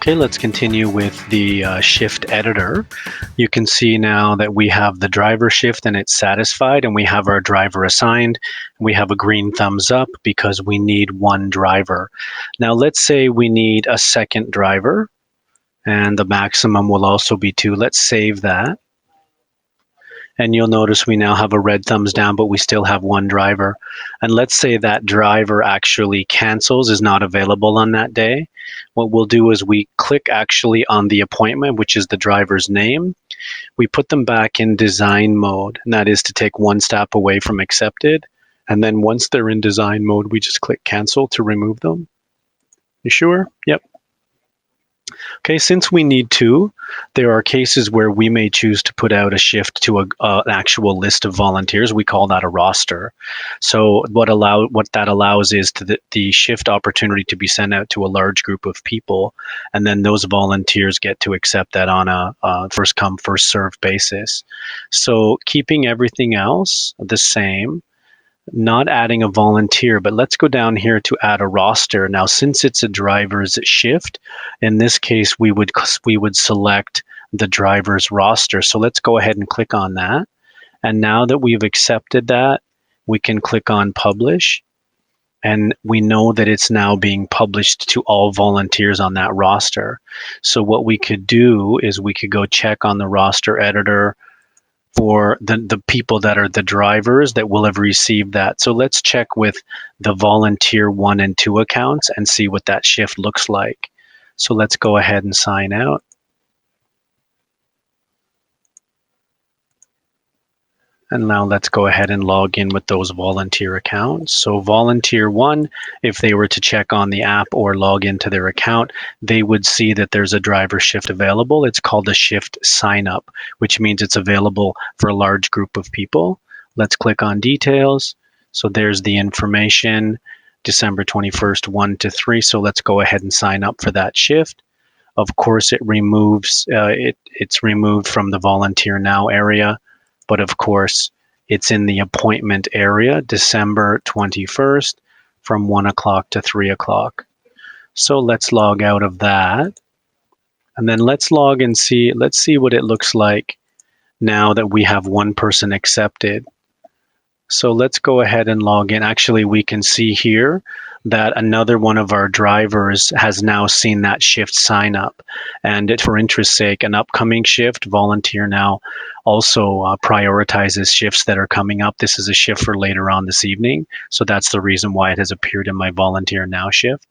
Okay, let's continue with the shift editor. You can see now that we have the driver shift and it's satisfied, and we have our driver assigned. We have a green thumbs up because we need one driver. Now let's say we need a second driver, and the maximum will also be 2. Let's save that. And you'll notice we now have a red thumbs down, but we still have one driver. And let's say that driver actually cancels, is not available on that day. What we'll do is we click actually on the appointment, which is the driver's name. We put them back in design mode, and that is to take one step away from accepted. And then once they're in design mode, we just click cancel to remove them. You sure? Yep. Okay, since we need 2, there are cases where we may choose to put out a shift to an actual list of volunteers. We call that a roster. So what that allows is to the shift opportunity to be sent out to a large group of people, and then those volunteers get to accept that on a first come, first served basis. So keeping everything else the same, not adding a volunteer, but let's go down here to add a roster. Now, since it's a driver's shift, in this case, we would select the driver's roster. So let's go ahead and click on that. And now that we've accepted that, we can click on publish. And we know that it's now being published to all volunteers on that roster. So what we could do is we could go check on the roster editor for the people that are the drivers that will have received that. So let's check with the volunteer 1 and 2 accounts and see what that shift looks like. So let's go ahead and sign out. And now let's go ahead and log in with those volunteer accounts. So volunteer 1, if they were to check on the app or log into their account, they would see that there's a driver shift available. It's called a shift sign up, which means it's available for a large group of people. Let's click on details. So there's the information, December 21st, 1 to 3. So let's go ahead and sign up for that shift. Of course, it's removed from the volunteer now area. But of course, it's in the appointment area, December 21st, from 1 o'clock to 3 o'clock. So let's log out of that. And then let's log and see, let's see what it looks like now that we have one person accepted. So let's go ahead and log in. Actually, we can see here that another one of our drivers has now seen that shift sign up. And for interest's sake, an upcoming shift, volunteer now also prioritizes shifts that are coming up. This is a shift for later on this evening. So that's the reason why it has appeared in my volunteer now shift.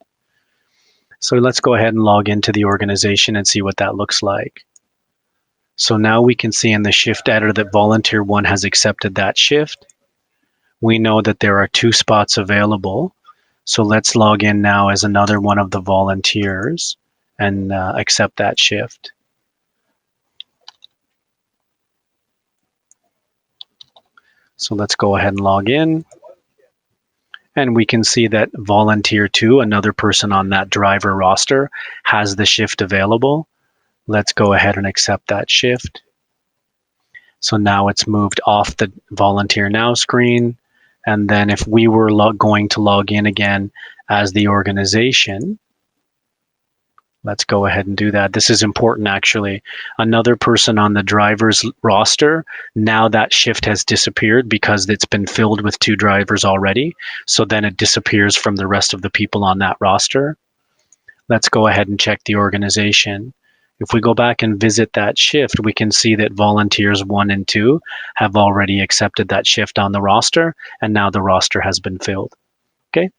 So let's go ahead and log into the organization and see what that looks like. So now we can see in the shift editor that volunteer 1 has accepted that shift. We know that there are 2 spots available. So let's log in now as another one of the volunteers and accept that shift. So let's go ahead and log in. And we can see that volunteer 2, another person on that driver roster, has the shift available. Let's go ahead and accept that shift. So now it's moved off the volunteer now screen. And then if we were going to log in again as the organization, let's go ahead and do that. This is important, actually. Another person on the driver's roster, now that shift has disappeared because it's been filled with 2 drivers already. So then it disappears from the rest of the people on that roster. Let's go ahead and check the organization. If we go back and visit that shift, we can see that volunteers 1 and 2 have already accepted that shift on the roster, and now the roster has been filled. Okay,